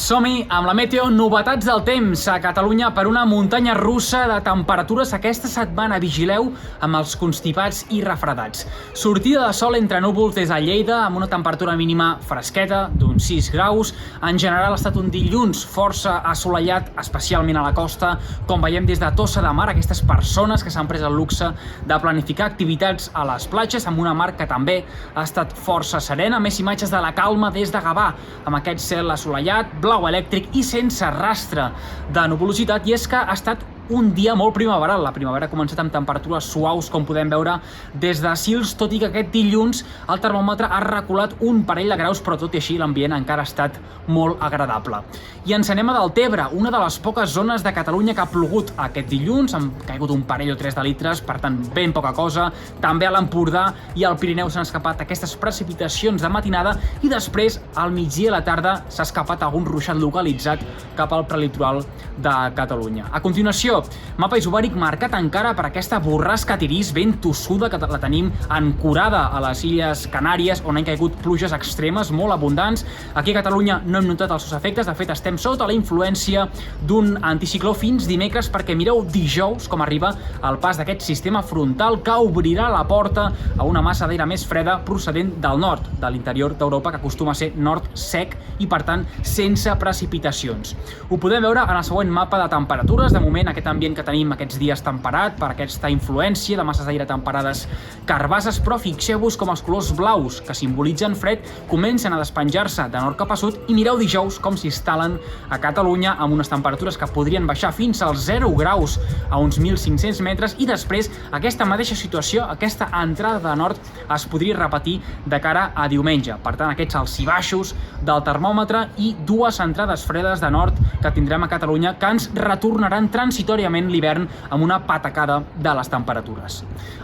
Som-hi amb la meteo, novetats del temps a Catalunya per una muntanya russa de temperatures aquesta setmana. Vigileu amb els constipats i refredats. Sortida de sol entre núvols des de Lleida amb una temperatura mínima fresqueta d'uns 6 graus. En general ha estat un dilluns força assolellat, especialment a la costa, com veiem des de Tossa de Mar, aquestes persones que s'han pres el luxe de planificar activitats a les platges amb una mar que també ha estat força serena. Més imatges de la calma des de Gavà, amb aquest cel assolellat, blau elèctric i sense rastre de nuvolositat, i és que ha estat un dia molt primaveral. La primavera ha començat amb temperatures suaus, com podem veure des de Sils, tot i que aquest dilluns el termòmetre ha reculat un parell de graus, però tot i així l'ambient encara ha estat molt agradable. I ens anem a Deltebre, una de les poques zones de Catalunya que ha plogut aquest dilluns, han caigut un parell o tres de litres, per tant ben poca cosa. També a l'Empordà i al Pirineu s'han escapat aquestes precipitacions de matinada, i després al migdia i a la tarda s'ha escapat algun ruixat localitzat cap al prelitoral de Catalunya. A continuació, mapa isobàric marcat encara per aquesta borrasca Tirís ben tossuda que la tenim ancorada a les Illes Canàries, on han caigut pluges extremes molt abundants. Aquí a Catalunya no hem notat els seus efectes, de fet estem sota la influència d'un anticicló fins dimecres, perquè mireu dijous com arriba el pas d'aquest sistema frontal que obrirà la porta a una massa d'aire més freda procedent del nord, de l'interior d'Europa, que acostuma a ser nord sec i per tant sense precipitacions. Ho podem veure en el següent mapa de temperatures. De moment aquest ambient que tenim aquests dies temperat per aquesta influència de masses d'aire temperades carbasses, però fixeu-vos com els colors blaus, que simbolitzen fred, comencen a despenjar-se de nord cap a sud, i mireu dijous com s'instal·len a Catalunya amb unes temperatures que podrien baixar fins als 0 graus a uns 1.500 metres, i després aquesta mateixa situació, aquesta entrada de nord, es podria repetir de cara a diumenge. Per tant, aquests alts i baixos del termòmetre i dues entrades fredes de nord que tindrem a Catalunya, que ens retornaran transitoriament l'hivern amb una patacada de les temperatures.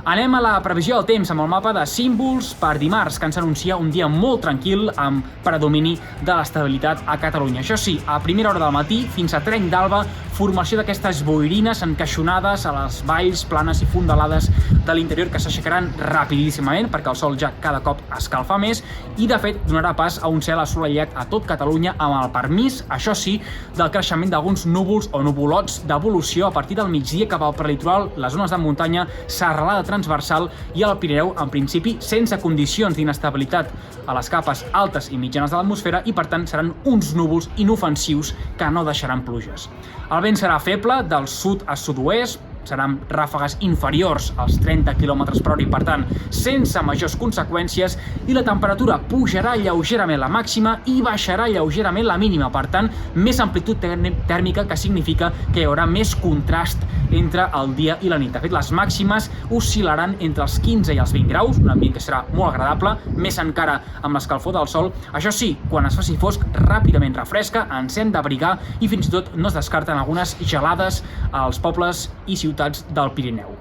Anem a la previsió del temps amb el mapa de símbols per dimarts, que ens anuncia un dia molt tranquil amb predomini de l'estabilitat a Catalunya. Això sí, a primera hora del matí fins a trenc d'alba, formació d'aquestes boirines encaixonades a les valls planes i fondalades de l'interior, que s'aixecaran rapidíssimament perquè el sol ja cada cop escalfa més, i de fet donarà pas a un cel assolellat a tot Catalunya, amb el permís, això sí, del creixement d'alguns núvols o nuvolots d'evolució a partir del migdia cap al prelitoral, les zones de muntanya, serralada transversal, i al Pirineu, en principi, sense condicions d'inestabilitat a les capes altes i mitjanes de l'atmosfera, i per tant seran uns núvols inofensius que no deixaran pluges. El vent serà feble del sud a sud-oest, seran ràfegues inferiors als 30 km per hora i, per tant, sense majors conseqüències, i la temperatura pujarà lleugerament la màxima i baixarà lleugerament la mínima, per tant, més amplitud tèrmica, que significa que hi haurà més contrast entre el dia i la nit. De fet, les màximes oscil·laran entre els 15 i els 20 graus, un ambient que serà molt agradable, més encara amb l'escalfor del sol. Això sí, quan es faci fosc, ràpidament refresca, ens hem d'abrigar, i fins i tot no es descarten algunes gelades als pobles i ciutats del Pirineu.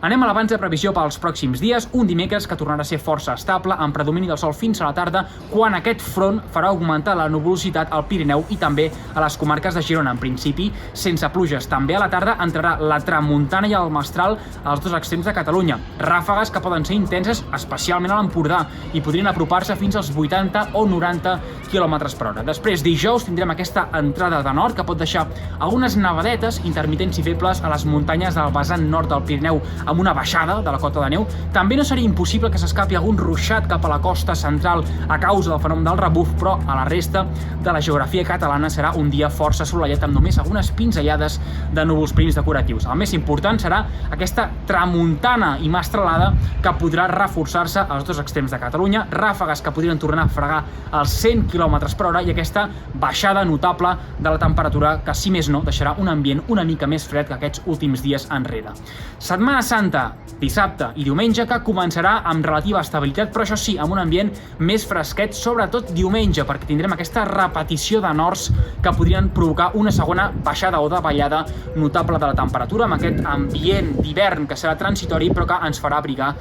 Anem a l'abans de previsió pels pròxims dies. Un dimecres que tornarà a ser força estable, amb predomini del sol fins a la tarda, quan aquest front farà augmentar la nuvolositat al Pirineu i també a les comarques de Girona, en principi sense pluges. També a la tarda entrarà la tramuntana i el mestral als dos extrems de Catalunya. Ràfegues que poden ser intenses, especialment a l'Empordà, i podrien apropar-se fins als 80 o 90 km per hora. Després, dijous, tindrem aquesta entrada de nord que pot deixar algunes nevadetes intermitents i febles a les muntanyes del vessant nord del Pirineu, amb una baixada de la cota de neu. També no seria impossible que s'escapi algun ruixat cap a la costa central a causa del fenomen del rebuf, però a la resta de la geografia catalana serà un dia força assolellat amb només algunes pinzellades de núvols prims decoratius. El més important serà aquesta tramuntana i mestralada que podrà reforçar-se als dos extrems de Catalunya, ràfegues que podrien tornar a fregar als 100 km per hora, i aquesta baixada notable de la temperatura que, si més no, deixarà un ambient una mica més fred que aquests últims dies enrere. Setmana Santa, dissabte i diumenge, que començarà amb relativa estabilitat, però això sí, amb un ambient més fresquet, sobretot diumenge, perquè tindrem aquesta repetició de nords que podrien provocar una segona baixada o davallada notable de la temperatura, amb aquest ambient d'hivern que serà transitori, però que ens farà abrigar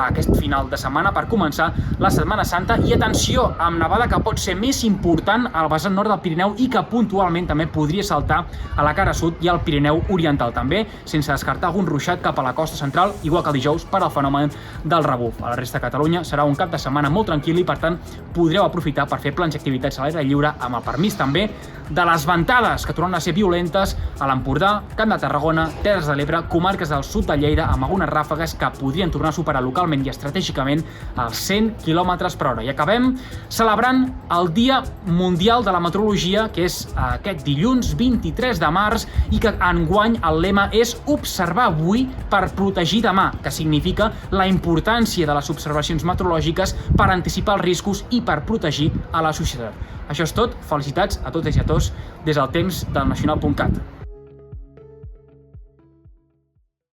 aquest final de setmana per començar la Setmana Santa. I atenció, amb nevada que pot ser més important al vessant nord del Pirineu i que puntualment també podria saltar a la cara sud i al Pirineu oriental també, sense descartar algun ruixat cap a la costa central, igual que el dijous, per al fenomen del rebuf. A la resta de Catalunya serà un cap de setmana molt tranquil i, per tant, podreu aprofitar per fer plans i activitats a l'aire lliure, amb el permís també de les ventades, que tornen a ser violentes a l'Empordà, Camp de Tarragona, Terres de l'Ebre, comarques del sud de Lleida, amb algunes ràfegues que podrien tornar a superar localment i estratègicament els 100 km/h. I acabem celebrant el Dia Mundial de la Meteorologia, que és aquest dilluns 23 de març, i que enguany el lema és observar avui per protegir demà, que significa la importància de les observacions meteorològiques per anticipar els riscos i per protegir a la societat. Això és tot, felicitats a totes i a tots des del temps del nacional.cat.